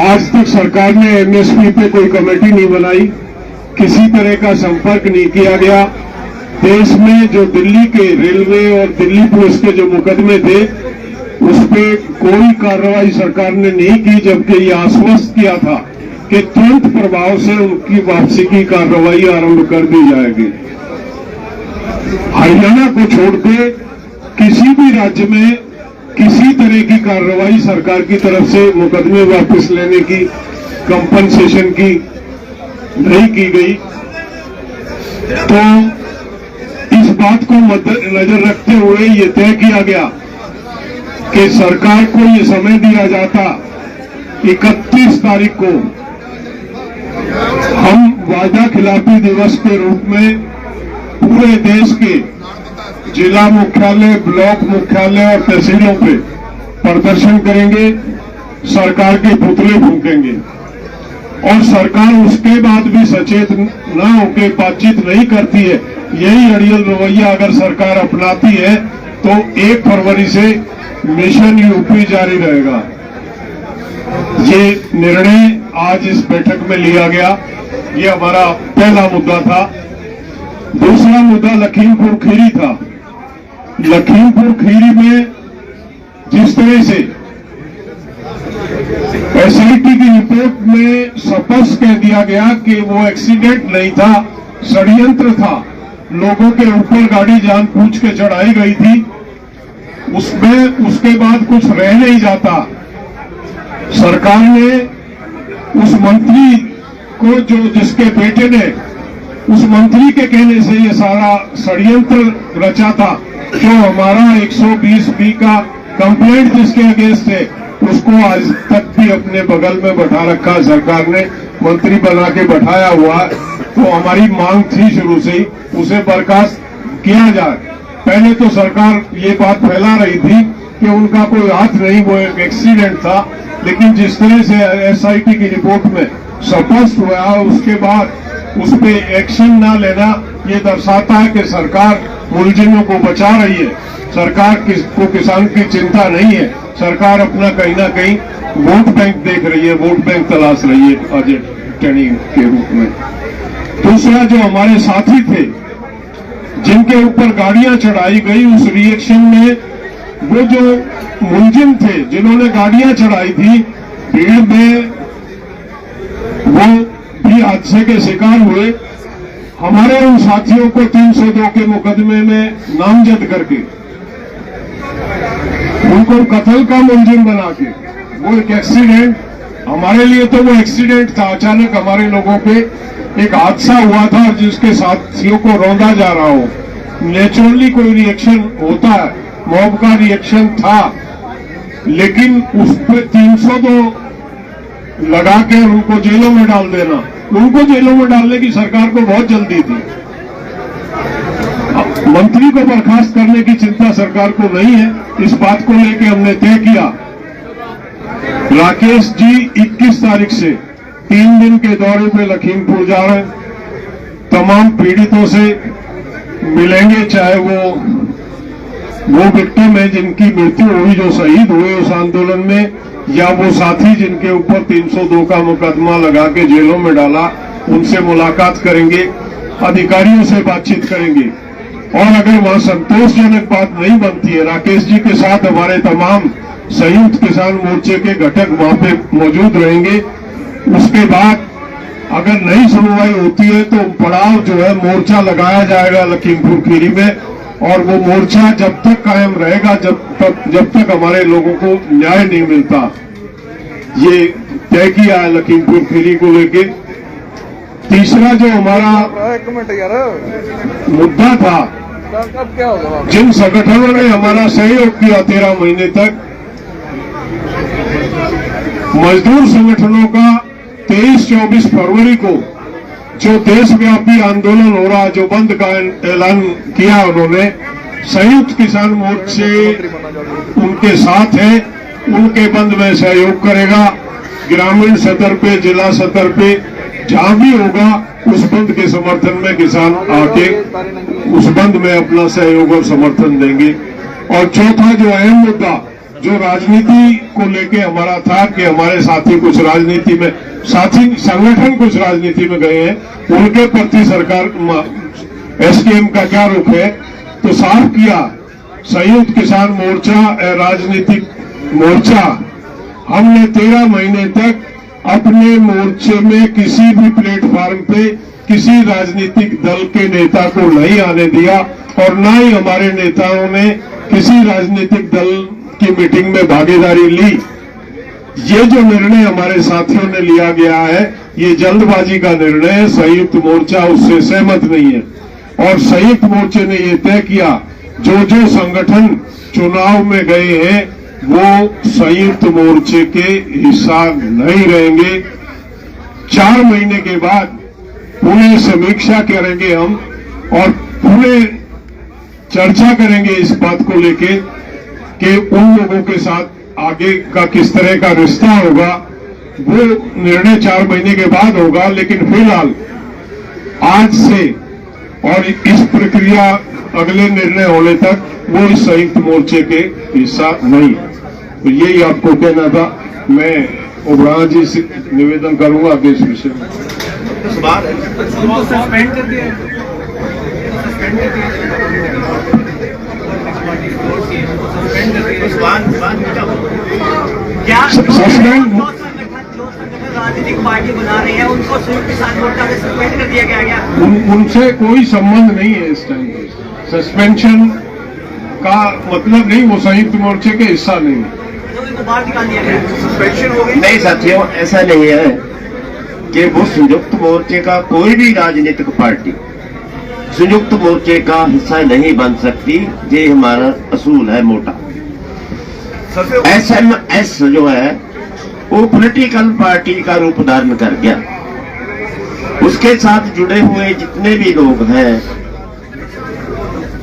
आज तक सरकार ने एमएसपी पे कोई कमेटी नहीं बनाई, किसी तरह का संपर्क नहीं किया गया। देश में जो दिल्ली के रेलवे और दिल्ली पुलिस के जो मुकदमे थे उस पर कोई कार्रवाई सरकार ने नहीं की, जबकि ये आश्वस्त किया था कि तुरंत प्रभाव से उनकी वापसी की कार्रवाई आरंभ कर दी जाएगी। हरियाणा को छोड़ के किसी भी राज्य में किसी तरह की कार्रवाई सरकार की तरफ से मुकदमे वापस लेने की, कंपनसेशन की नहीं की गई। तो इस बात को मद्देनजर रखते हुए ये तय किया गया कि सरकार को ये समय दिया जाता 31 तारीख को हम वादा खिलाफी दिवस के रूप में पूरे देश के जिला मुख्यालय, ब्लॉक मुख्यालय और तहसीलों पे प्रदर्शन करेंगे, सरकार के पुतले फूंकेंगे। और सरकार उसके बाद भी सचेत न होकर बातचीत नहीं करती है। यही अड़ियल रवैया अगर सरकार अपनाती है तो 1 फरवरी से मिशन यूपी जारी रहेगा। ये निर्णय आज इस बैठक में लिया गया। ये हमारा पहला मुद्दा था। दूसरा मुद्दा लखीमपुर खीरी था। लखीमपुर खीरी में जिस तरह से एसआईटी की रिपोर्ट में स्पष्ट कह दिया गया कि वो एक्सीडेंट नहीं था, षड्यंत्र था, लोगों के ऊपर गाड़ी जानबूझ के चढ़ाई गई थी, उसमें उसके बाद कुछ रह नहीं जाता। सरकार ने उस मंत्री को, जो जिसके बेटे ने उस मंत्री के कहने से ये सारा षड्यंत्र रचा था, जो हमारा 120B का कंप्लेंट जिसके अगेंस्ट है उसको आज तक भी अपने बगल में बैठा रखा सरकार ने, मंत्री बना के बैठाया हुआ। तो हमारी मांग थी शुरू से ही उसे बर्खास्त किया जाए। पहले तो सरकार ये बात फैला रही थी कि उनका कोई हाथ नहीं, वो एक एक्सीडेंट था, लेकिन जिस तरह से एसआईटी की रिपोर्ट में स्पष्ट हुआ उसके बाद उस पर एक्शन न लेना ये दर्शाता है कि सरकार मुलजिमों को बचा रही है। सरकार को किसान की चिंता नहीं है। सरकार अपना कहीं ना कहीं वोट बैंक देख रही है, वोट बैंक तलाश रही है अजय टनी के रूप में। दूसरा, जो हमारे साथी थे जिनके ऊपर गाड़ियां चढ़ाई गई, उस रिएक्शन में वो जो मुलजिम थे जिन्होंने गाड़ियां चढ़ाई थी, भीड़ में वो भी हादसे के शिकार हुए। हमारे उन साथियों को 302 के मुकदमे में नामजद करके उनको कत्ल का मुलजिम बना के, वो एक एक्सीडेंट, हमारे लिए तो वो एक्सीडेंट था, अचानक हमारे लोगों पे एक हादसा हुआ था जिसके साथियों को रौंदा जा रहा हो। नेचुरली कोई रिएक्शन होता है, मॉब का रिएक्शन था, लेकिन उस पर 302 लगा के उनको जेलों में डाल देना, उनको जेलों में डालने की सरकार को बहुत जल्दी थी। मंत्री को बर्खास्त करने की चिंता सरकार को नहीं है। इस बात को लेकर हमने तय किया, राकेश जी 21 तारीख से 3 दिन के दौरे पे लखीमपुर जा रहे हैं। तमाम पीड़ितों से मिलेंगे, चाहे वो विक्टिम है जिनकी मृत्यु हुई, जो शहीद हुए उस आंदोलन में, या वो साथी जिनके ऊपर 302 का मुकदमा लगा के जेलों में डाला, उनसे मुलाकात करेंगे, अधिकारियों से बातचीत करेंगे। और अगर वहां संतोषजनक बात नहीं बनती है, राकेश जी के साथ हमारे तमाम संयुक्त किसान मोर्चे के घटक वहां पे मौजूद रहेंगे। उसके बाद अगर नई सुनवाई होती है तो पड़ाव जो है मोर्चा लगाया जाएगा लखीमपुर खीरी में, और वो मोर्चा जब तक कायम रहेगा जब तक हमारे लोगों को न्याय नहीं मिलता। ये तय किया है लखीमपुर खीरी को लेके। तीसरा जो हमारा मुद्दा था, जिन संगठनों ने हमारा सहयोग किया 13 महीने तक, मजदूर संगठनों का 23-24 फरवरी को जो देशव्यापी आंदोलन हो रहा, जो बंद का ऐलान किया उन्होंने, संयुक्त किसान मोर्चे उनके साथ है, उनके बंद में सहयोग करेगा। ग्रामीण स्तर पे, जिला स्तर पे जहां भी होगा उस बंद के समर्थन में किसान आके उस बंद में अपना सहयोग और समर्थन देंगे। और चौथा जो अहम मुद्दा, जो राजनीति को लेके हमारा था कि हमारे साथी कुछ राजनीति में, साथी संगठन कुछ राजनीति में गए हैं, उनके प्रति सरकार एसकेएम का क्या रुख है, तो साफ किया संयुक्त किसान मोर्चा राजनीतिक मोर्चा, हमने 13 महीने तक अपने मोर्चे में किसी भी प्लेटफॉर्म पे किसी राजनीतिक दल के नेता को नहीं आने दिया और न ही हमारे नेताओं ने किसी राजनीतिक दल की मीटिंग में भागीदारी ली। ये जो निर्णय हमारे साथियों ने लिया गया है, ये जल्दबाजी का निर्णय है। संयुक्त मोर्चा उससे सहमत नहीं है और संयुक्त मोर्चे ने ये तय किया जो जो संगठन चुनाव में गए हैं वो संयुक्त मोर्चे के हिस्सा नहीं रहेंगे। 4 महीने के बाद पूरी समीक्षा करेंगे हम और पूरे चर्चा करेंगे इस बात को लेके कि उन लोगों के साथ आगे का किस तरह का रिश्ता होगा। वो निर्णय 4 महीने के बाद होगा, लेकिन फिलहाल आज से और इस प्रक्रिया अगले निर्णय होने तक वो इस संयुक्त मोर्चे के हिस्सा नहीं है। तो यही आपको कहना था। मैं ओबराय जी से निवेदन करूंगा आगे इस विषय में। सस्पेंड कर दिया क्या सस्पेंड राजनीतिक पार्टी बना रहे हैं उनको संयुक्त किसान मोर्चा में सस्पेंड कर दिया गया क्या? उनसे कोई संबंध नहीं है इस टाइम पे। सस्पेंशन का मतलब नहीं, वो संयुक्त मोर्चे के हिस्सा नहीं है। तो इनको बाहर निकाल दिया गया, सस्पेंशन हो गई। नहीं साथियों, ऐसा नहीं है कि वो संयुक्त मोर्चे का कोई भी राजनीतिक पार्टी संयुक्त मोर्चे का हिस्सा नहीं बन सकती। ये हमारा असूल है मोटा। एसएमएस जो है वो पॉलिटिकल पार्टी का रूप धारण कर गया। उसके साथ जुड़े हुए जितने भी लोग हैं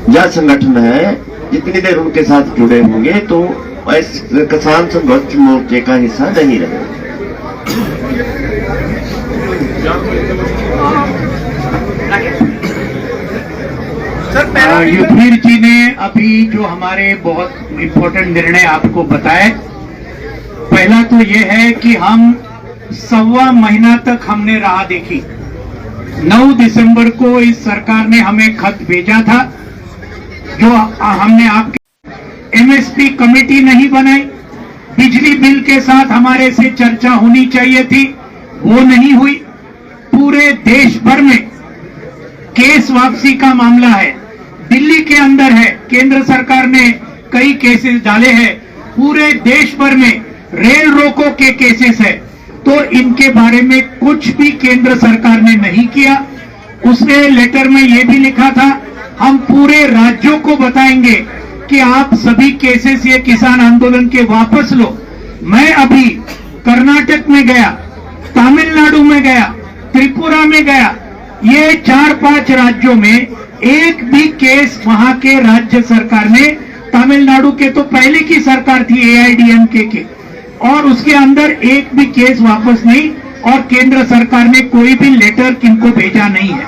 या संगठन है, जितनी देर उनके साथ जुड़े होंगे तो किसान संघर्ष मोर्चे का हिस्सा नहीं रहे। युद्धवीर जी ने अभी जो हमारे बहुत इम्पोर्टेंट निर्णय आपको बताए, पहला तो ये है कि हम 1.25 महीना तक हमने राह देखी। 9 दिसंबर को इस सरकार ने हमें खत भेजा था, जो हमने आपके एमएसपी कमेटी नहीं बनाई। बिजली बिल के साथ हमारे से चर्चा होनी चाहिए थी, वो नहीं हुई। पूरे देश भर में केस वापसी का मामला है, दिल्ली के अंदर है, केंद्र सरकार ने कई केसेस डाले हैं। पूरे देश भर में रेल रोको के केसेस है, तो इनके बारे में कुछ भी केंद्र सरकार ने नहीं किया। उसने लेटर में यह भी लिखा था, हम पूरे राज्यों को बताएंगे कि आप सभी केसेस ये किसान आंदोलन के वापस लो। मैं अभी कर्नाटक में गया, तमिलनाडु में गया, त्रिपुरा में गया, ये 4-5 राज्यों में एक भी केस वहां के राज्य सरकार ने, तमिलनाडु के तो पहले की सरकार थी एआईडीएमके के, और उसके अंदर एक भी केस वापस नहीं, और केंद्र सरकार ने कोई भी लेटर किनको भेजा नहीं है।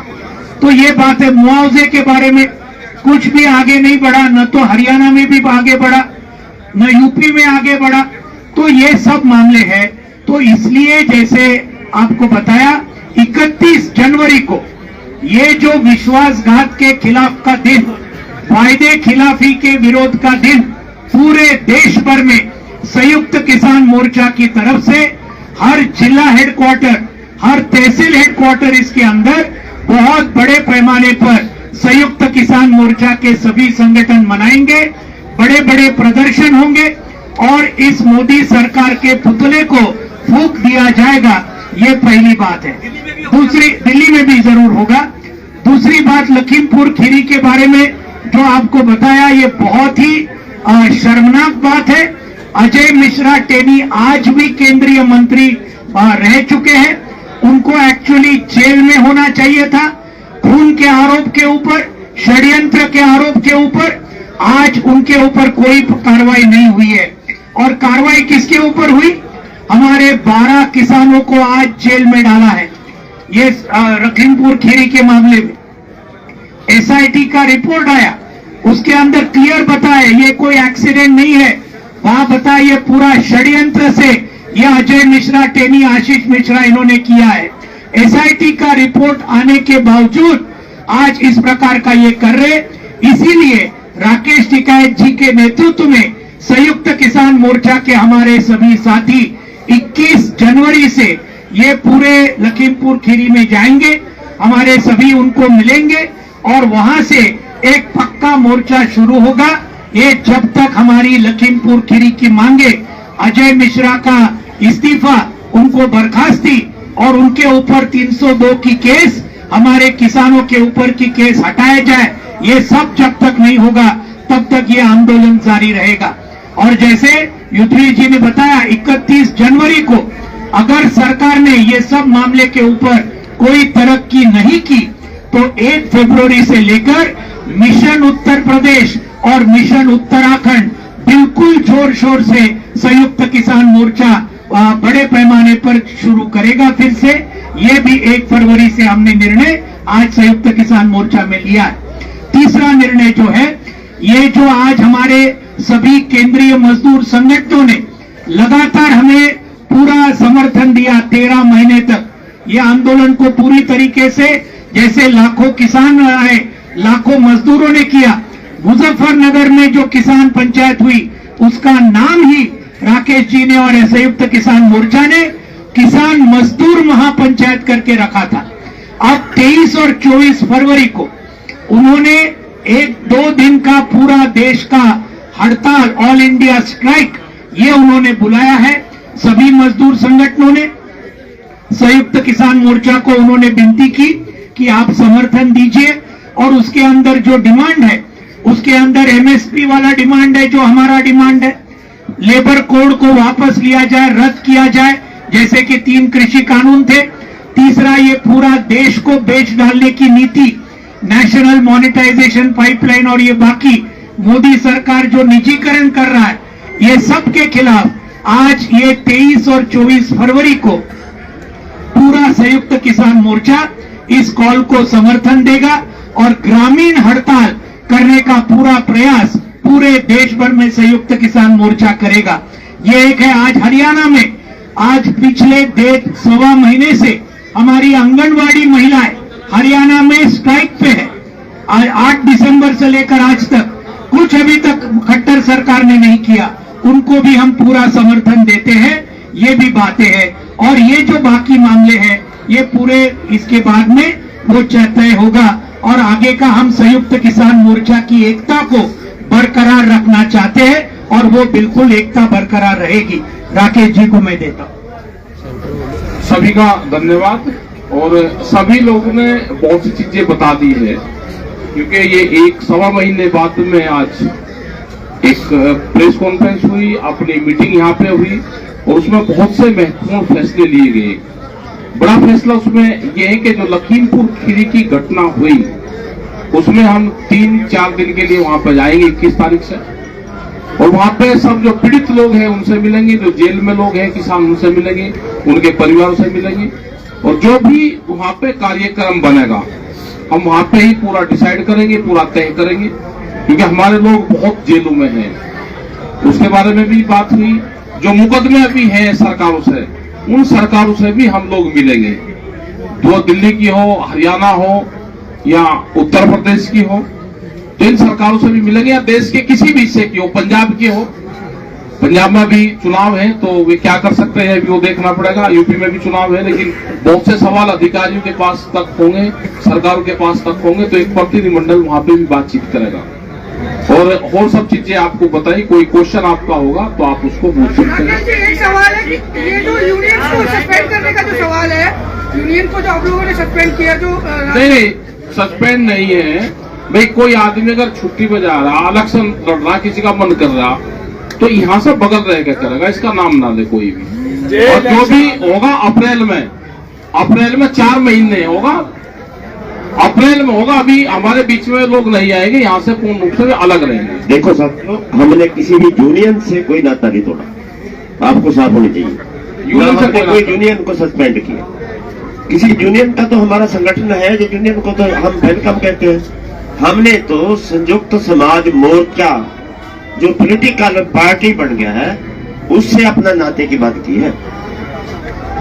तो ये बात है। मुआवजे के बारे में कुछ भी आगे नहीं बढ़ा, न तो हरियाणा में भी आगे बढ़ा, न यूपी में आगे बढ़ा। तो ये सब मामले हैं। तो इसलिए जैसे आपको बताया, 31 जनवरी को ये जो विश्वासघात के खिलाफ का दिन, वायदे खिलाफी के विरोध का दिन, पूरे देश भर में संयुक्त किसान मोर्चा की तरफ से हर जिला हेडक्वार्टर, हर तहसील हेडक्वार्टर, इसके अंदर बहुत बड़े पैमाने पर संयुक्त किसान मोर्चा के सभी संगठन मनाएंगे। बड़े बड़े प्रदर्शन होंगे और इस मोदी सरकार के पुतले को फूंक दिया जाएगा। ये पहली बात है। दूसरी, दिल्ली में भी जरूर होगा। दूसरी बात, लखीमपुर खीरी के बारे में जो आपको बताया, ये बहुत ही शर्मनाक बात है। अजय मिश्रा टेनी आज भी केंद्रीय मंत्री रह चुके हैं। उनको एक्चुअली जेल में होना चाहिए था, खून के आरोप के ऊपर, षड्यंत्र के आरोप के ऊपर। आज उनके ऊपर कोई कार्रवाई नहीं हुई है। और कार्रवाई किसके ऊपर हुई? हमारे 12 किसानों को आज जेल में डाला है। ये लखीमपुर खीरी के मामले में एसआईटी का रिपोर्ट आया, उसके अंदर क्लियर बताया ये कोई एक्सीडेंट नहीं है, आप बताइए, पूरा षड्यंत्र से ये अजय मिश्रा, टेनी, आशीष मिश्रा इन्होंने किया है। एसआईटी का रिपोर्ट आने के बावजूद आज इस प्रकार का ये कर रहे। इसीलिए राकेश टिकैत जी के नेतृत्व में संयुक्त किसान मोर्चा के हमारे सभी साथी 21 जनवरी से ये पूरे लखीमपुर खीरी में जाएंगे, हमारे सभी उनको मिलेंगे और वहां से एक पक्का मोर्चा शुरू होगा। ये जब तक हमारी लखीमपुर खीरी की मांगे, अजय मिश्रा का इस्तीफा, उनको बर्खास्ती और उनके ऊपर 302 की केस, हमारे किसानों के ऊपर की केस हटाया जाए, ये सब जब तक नहीं होगा तब तक ये आंदोलन जारी रहेगा। और जैसे युद्धवीर जी ने बताया, 31 जनवरी को अगर सरकार ने ये सब मामले के ऊपर कोई तरक्की नहीं की तो 1 फरवरी से लेकर मिशन उत्तर प्रदेश और मिशन उत्तराखंड बिल्कुल जोर शोर से संयुक्त किसान मोर्चा बड़े पैमाने पर शुरू करेगा फिर से। ये भी 1 फरवरी से हमने निर्णय आज संयुक्त किसान मोर्चा में लिया है। तीसरा निर्णय जो है, ये जो आज हमारे सभी केंद्रीय मजदूर संगठनों ने लगातार हमें पूरा समर्थन दिया 13 महीने तक, ये आंदोलन को पूरी तरीके से, जैसे लाखों किसान आए, लाखों मजदूरों ने किया। मुजफ्फरनगर में जो किसान पंचायत हुई उसका नाम ही राकेश जी ने और संयुक्त किसान मोर्चा ने किसान मजदूर महापंचायत करके रखा था। अब 23 और 24 फरवरी को उन्होंने 1-2 दिन का पूरा देश का हड़ताल, ऑल इंडिया स्ट्राइक, ये उन्होंने बुलाया है। सभी मजदूर संगठनों ने संयुक्त किसान मोर्चा को उन्होंने विनती की कि आप समर्थन दीजिए और उसके अंदर जो डिमांड है, उसके अंदर एमएसपी वाला डिमांड है, जो हमारा डिमांड है, लेबर कोड को वापस लिया जाए, रद्द किया जाए, जैसे कि 3 कृषि कानून थे। तीसरा, ये पूरा देश को बेच डालने की नीति, नेशनल मॉनेटाइजेशन पाइपलाइन और ये बाकी मोदी सरकार जो निजीकरण कर रहा है, ये सब के खिलाफ आज ये 23 और 24 फरवरी को पूरा संयुक्त किसान मोर्चा इस कॉल को समर्थन देगा और ग्रामीण हड़ताल करने का पूरा प्रयास पूरे देश भर में संयुक्त किसान मोर्चा करेगा। ये एक है। आज हरियाणा में, आज पिछले 1.25 महीने से हमारी आंगनवाड़ी महिलाएं हरियाणा में स्ट्राइक पे है। 8 दिसंबर से लेकर आज तक कुछ अभी तक खट्टर सरकार ने नहीं किया, उनको भी हम पूरा समर्थन देते हैं। ये भी बातें हैं और ये जो बाकी मामले हैं, ये पूरे इसके बाद में वो तय होगा और आगे का हम संयुक्त किसान मोर्चा की एकता को बरकरार रखना चाहते हैं और वो बिल्कुल एकता बरकरार रहेगी। राकेश जी को मैं देता हूं। सभी का धन्यवाद। और सभी लोगों ने बहुत सी चीजें बता दी है, क्योंकि ये 1-1.25 महीने बाद में आज एक प्रेस कॉन्फ्रेंस हुई, अपनी मीटिंग यहाँ पे हुई और उसमें बहुत से महत्वपूर्ण फैसले लिए गए। बड़ा फैसला उसमें यह है कि जो लखीमपुर खीरी की घटना हुई, उसमें हम 3-4 दिन के लिए वहां पर जाएंगे 21 तारीख से, और वहां पे सब जो पीड़ित लोग हैं उनसे मिलेंगे, जो जेल में लोग हैं किसान उनसे मिलेंगे, उनके परिवारों से मिलेंगे, और जो भी वहां पे कार्यक्रम बनेगा हम वहां पे ही पूरा डिसाइड करेंगे, पूरा तय करेंगे, क्योंकि हमारे लोग बहुत जेलों में हैं। उसके बारे में भी बात हुई। जो मुकदमे अभी हैं सरकारों से, उन सरकारों से भी हम लोग मिलेंगे, जो दिल्ली की हो, हरियाणा हो या उत्तर प्रदेश की हो, तो इन सरकारों से भी मिलेंगे, या देश के किसी भी हिस्से की हो, पंजाब की हो। पंजाब में भी चुनाव है तो वे क्या कर सकते हैं अभी वो देखना पड़ेगा। यूपी में भी चुनाव है, लेकिन बहुत से सवाल अधिकारियों के पास तक होंगे, सरकारों के पास तक होंगे, तो एक प्रतिनिधिमंडल वहां पे भी बातचीत करेगा और सब चीजें आपको बताई। कोई क्वेश्चन आपका होगा तो आप उसको पूछ सकते हैं। एक सवाल है कि ये जो यूनियन को सस्पेंड करने का जो सवाल है, यूनियन को जो आप लोगों ने सस्पेंड किया, जो नहीं सस्पेंड नहीं है भाई। कोई आदमी अगर छुट्टी पे जा रहा, इलेक्शन लड़ रहा, किसी का मन कर रहा, तो यहाँ से बगल रह के करेगा, इसका नाम ना ले कोई भी। और जो भी होगा अप्रैल में 4 महीने होगा, अप्रैल में होगा। अभी हमारे बीच में लोग नहीं आएंगे, यहाँ से पूर्ण रूप से अलग रहेंगे। देखो साथियों, हमने किसी भी यूनियन से कोई नाता नहीं तोड़ा, आपको साफ होनी चाहिए। यूनियन से कोई यूनियन को सस्पेंड किया, किसी यूनियन का तो हमारा संगठन है, जो यूनियन को तो हम वेलकम कहते हैं। हमने तो संयुक्त समाज मोर्चा जो पॉलिटिकल पार्टी बन गया है उससे अपना नाते की बात की है।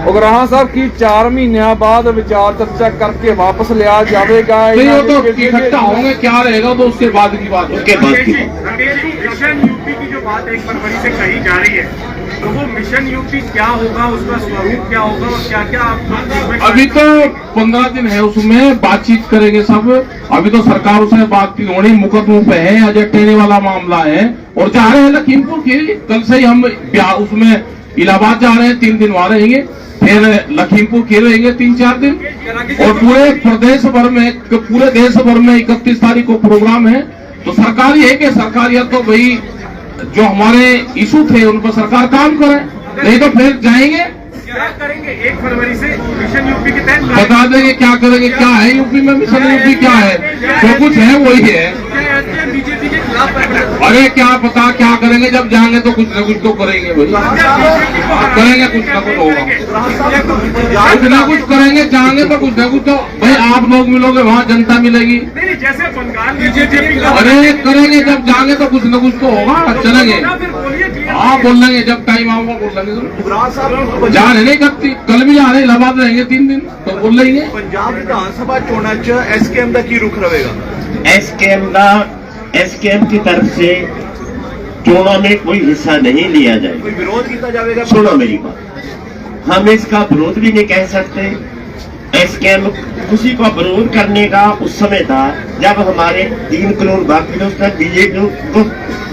उगराहा साहब की 4 महीनों बाद विचार चर्चा करके वापस लिया जाएगा। नहीं, वो तो इकट्ठा होंगे, क्या रहेगा तो उसके बाद की बात, उसके बाद की मिशन यूपी की जो बात 1 फरवरी से कही जा रही है, तो वो मिशन यूपी क्या होगा, उसका स्वरूप क्या होगा और क्या क्या आप अभी तो 15 दिन है, उसमें बातचीत करेंगे सब। अभी तो सरकार से बातचीत होनी, मुकदमों पे है, अजय टेने वाला मामला है और जा रहे हैं लखीमपुर की। कल से ही हम उसमें इलाहाबाद जा रहे हैं, 3 दिन वहां रहेंगे, फिर लखीमपुर की रहेंगे 3-4 दिन और पूरे प्रदेश भर में, पूरे देश भर में 31 तारीख को प्रोग्राम है। तो सरकार ये है कि सरकार या तो भाई जो हमारे इशू थे उन पर सरकार काम करे, नहीं तो फिर जाएंगे, क्या करेंगे 1 फरवरी से मिशन यूपी के तहत बता देंगे क्या करेंगे। क्या है यूपी में मिशन यूपी, क्या है, जो कुछ है वही है। बीजेपी के खिलाफ अरे क्या पता क्या करेंगे, जब जाएंगे तो कुछ न कुछ तो करेंगे भाई, करेंगे कुछ न कुछ होगा, कुछ न कुछ करेंगे, जाएंगे तो कुछ न कुछ तो भाई आप लोग मिलोगे, वहाँ जनता मिलेगी। नहीं, जैसे बंगाल में बीजेपी अरे करेंगे, जब जाएंगे तो कुछ न कुछ तो होगा, चलेंगे। हाँ बोल लेंगे, जब टाइम आऊंगा बोल लेंगे। जा रहे नहीं करती, कल भी जा रहे, इलाहाबाद रहेंगे 3 दिन, तो बोल लेंगे। पंजाब विधानसभा चोणा च एसकेएम का की रुख रहेगा? एसकेएम की तरफ से चुनाव में कोई हिस्सा नहीं लिया जाएगा। कोई विरोध किया जाएगा? सुनो मेरी बात, हम इसका विरोध भी नहीं कह सकते। एसकेएम किसी को विरोध करने का उस समय था जब हमारे 3 करोड़ बाकी दोस्त बीजेपी को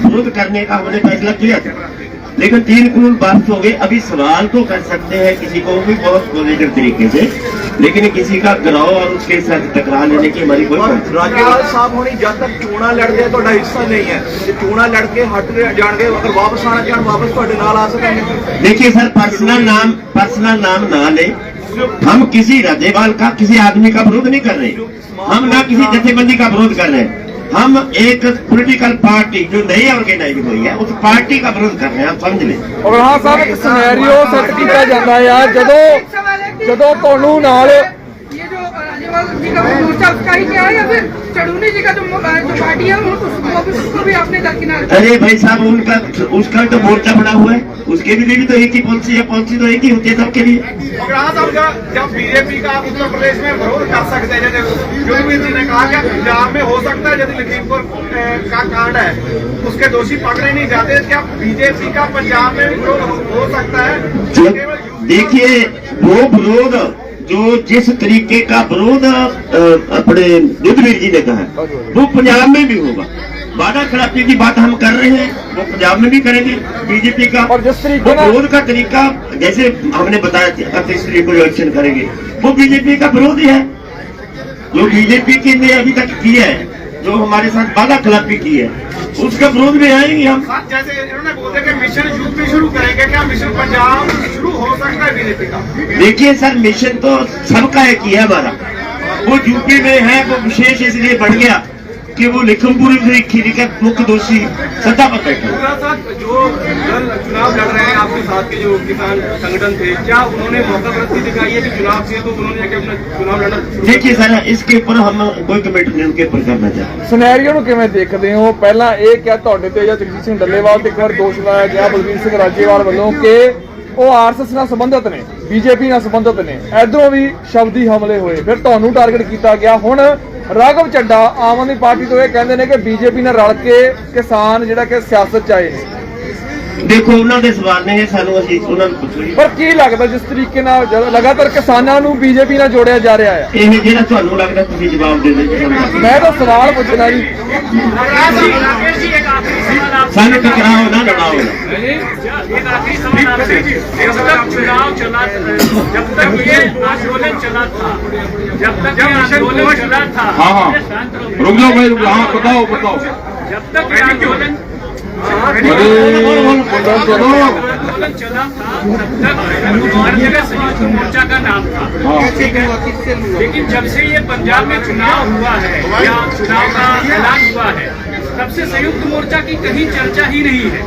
विरोध करने का हमने फैसला किया था, लेकिन 3 करोड़ वापस हो गए। अभी सवाल तो कर सकते हैं किसी को भी बहुत पॉजिटिव तरीके से, लेकिन किसी का गिराव और उसके साथ टकरा लेने की हमारी कोई राज्यपाल साहब होनी जब तक चोणा लड़ते तो हिस्सा नहीं है, चोणा लड़के हट जान गए, अगर वापस आना चाहन वापस तो नाल आ सकेंगे। देखिए सर, पर्सनल नाम ना ले, हम किसी राज्यपाल का, किसी आदमी का विरोध नहीं कर रहे, हम ना किसी जथेबंदी का विरोध कर रहे हैं। हम एक पॉलिटिकल पार्टी जो नई ऑर्गेनाइज हुई है उस पार्टी का विरोध कर रहे हैं, आप समझ लें। उगराहा साहब एक सिनेरियो सेट किया जाता है यार, ਜਦੋਂ ਤੁਹਾਨੂੰ ਨਾਲ ये जो राज्यपाल जी का मोर्चा उसका ही क्या है या फिर चढ़ूनी जी का जो पार्टी है उसको भी आपने दरकिनार? अरे भाई साहब, उसका तो मोर्चा बना हुआ है, उसके लिए भी तो एक ही पॉलिसी है, पॉलिसी तो एक ही होती है सबके लिए। जब बीजेपी का आप उत्तर प्रदेश में विरोध कर सकते हैं, जैसे योगी जी ने कहा कि पंजाब में हो सकता है यदि लखीमपुर का कांड है उसके दोषी पकड़े नहीं जाते, क्या बीजेपी का पंजाब में भी विरोध हो सकता है? देखिए, वो विरोध जो जिस तरीके का विरोध अपने युद्धवीर जी ने कहा वो पंजाब में भी होगा। वादा खिलाफी की बात हम कर रहे हैं, वो पंजाब में भी करेंगे बीजेपी का। और जिस तरीके वो विरोध का तरीका जैसे हमने बताया 31 तरीक को इलेक्शन करेंगे, वो बीजेपी का विरोध ही है। जो बीजेपी की ने अभी तक किया है, जो हमारे साथ वादा खिलाफी की है, उसका विरोध में आएंगे हम। जैसे इन्होंने बोलते कि मिशन यूपी शुरू करेंगे, क्या मिशन पंजाब शुरू हो सकता है बीजेपी का? देखिए सर, मिशन तो सबका एक ही है हमारा, वो यूपी में है, वो विशेष इसलिए बढ़ गया कि वो लखीमपुर खीरी के मुख्य दोषी सत्ता पर बैठे। जो दल चुनाव लड़ रहे हैं आपके साथ के जो किसान संगठन थे, क्या उन्होंने मौका प्रस्ती दिखाई है कि चुनाव से तो उन्होंने जाके अपना चुनाव लड़ना? देखिए सर, इसके ऊपर हम कोई कमेंट नहीं उनके ऊपर करना चाहते। ਸਿਨੈਰੀਓ ਨੂੰ ਕਿਵੇਂ ਦੇਖਦੇ ਹੋ? ਪਹਿਲਾਂ ਇਹ ਕਿਹਾ ਤੁਹਾਡੇ ਤੇ ਜਾਂ ਜਗਜੀਤ ਸਿੰਘ ਡੱਲੇਵਾਲ ਤੇ ਇੱਕ ਵਾਰ ਦੋਸ਼ ਲਾਇਆ ਗਿਆ ਬਲਵੀਰ ਸਿੰਘ ਰਾਜੇਵਾਲ ਵੱਲੋਂ ਕਿ ਉਹ ਆਰਐਸਐਸ ਨਾਲ ਸੰਬੰਧਿਤ ਨੇ, ਬੀਜੇਪੀ ਨਾਲ ਸੰਬੰਧਿਤ ਨੇ, ਇਧਰੋਂ ਵੀ ਸ਼ਬਦੀ ਹਮਲੇ ਹੋਏ, ਫਿਰ ਤੁਹਾਨੂੰ ਟਾਰਗੇਟ ਕੀਤਾ ਗਿਆ। ਹੁਣ ਰਾਘਵ ਚੱਡਾ ਆਮ ਆਦਮੀ ਪਾਰਟੀ ਤੋਂ ਇਹ ਕਹਿੰਦੇ ਨੇ ਕਿ ਬੀਜੇਪੀ ਨਾਲ ਰਲ ਕੇ ਕਿਸਾਨ ਜਿਹੜਾ ਕਿ ਸਿਆਸਤ ਚ ਆਏ ਨੇ। ਦੇਖੋ, ਉਹਨਾਂ ਦੇ ਸਵਾਲ ਨੇ, ਸਾਨੂੰ ਅਸੀਂ ਉਹਨਾਂ ਨੂੰ ਪੁੱਛੋ ਜੀ। ਪਰ ਕੀ ਲੱਗਦਾ ਜਿਸ ਤਰੀਕੇ ਨਾਲ ਲਗਾਤਾਰ ਕਿਸਾਨਾਂ ਨੂੰ ਬੀਜੇਪੀ ਨਾਲ ਜੋੜਿਆ ਜਾ ਰਿਹਾ ਹੈ? ਇਹ ਜਿਹੜਾ ਤੁਹਾਨੂੰ ਲੱਗਦਾ ਤੁਸੀਂ ਜਵਾਬ ਦੇ ਦਿਓ। ਮੈਂ ਤਾਂ ਸਵਾਲ ਪੁੱਛਣਾ ਜੀ। ਸਾਨੂੰ ਟਕਰਾਓ ਨਾ ਲੜਾਓ। एक आखिरी सवाल आपसे, जब तक चुनाव चला, जब तक ये आंदोलन चला था, जब तक ये आंदोलन चला था, हाँ हाँ रुक जाओ भाई, रुक जाओ। हाँ बताओ। जब तक ये आंदोलन चला था तब तक हर जगह संयुक्त मोर्चा का नाम था, ठीक है। लेकिन जब से ये पंजाब में चुनाव हुआ है या चुनाव का ऐलान हुआ है, तब से संयुक्त मोर्चा की कहीं चर्चा ही नहीं है।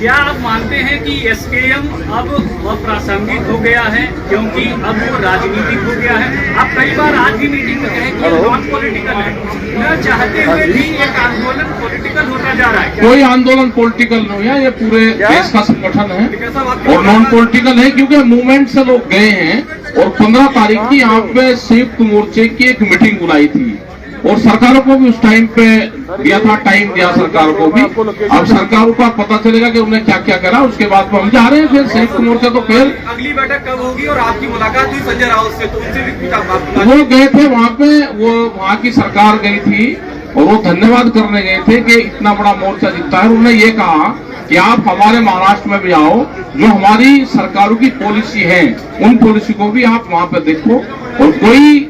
क्या आप मानते हैं कि एसकेएम अब अप्रासंगिक हो गया है क्योंकि अब वो राजनीतिक हो गया है? आप कई बार आज की मीटिंग में कहें कि नॉन पॉलिटिकल है, न चाहते हुए भी एक आंदोलन पॉलिटिकल होता जा रहा है। कोई आंदोलन पॉलिटिकल नहीं है, ये पूरे देश का संगठन है और नॉन पॉलिटिकल है क्योंकि मूवमेंट से लोग गए हैं और 15 तारीख की यहाँ पे संयुक्त मोर्चे की एक मीटिंग बुलाई थी और सरकारों को भी उस टाइम पे दिया था, टाइम दिया सरकारों को भी। अब सरकारों को पता चलेगा कि उन्होंने क्या क्या करा, उसके बाद हम जा रहे हैं फिर संयुक्त मोर्चा। तो फिर अगली बैठक कब होगी और आपकी मुलाकात हुई संजय राउत से, तो उनसे भी पूछा वो गए थे वहाँ पे, वो वहाँ की सरकार गई थी और वो धन्यवाद करने गए थे कि इतना बड़ा मोर्चा जीता है। उन्होंने ये कहा कि आप हमारे महाराष्ट्र में भी आओ, जो हमारी सरकारों की पॉलिसी है उन पॉलिसी को भी आप वहाँ पे देखो और कोई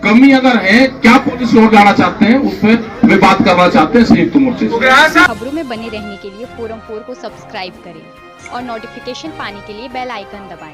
कमी अगर है, क्या पॉलिसी और जाना चाहते हैं उस पर वे बात करना चाहते हैं संयुक्त मोर्चे से। खबरों में बने रहने के लिए फोरम 4 को सब्सक्राइब करें और नोटिफिकेशन पाने के लिए बेल आइकन दबाएं।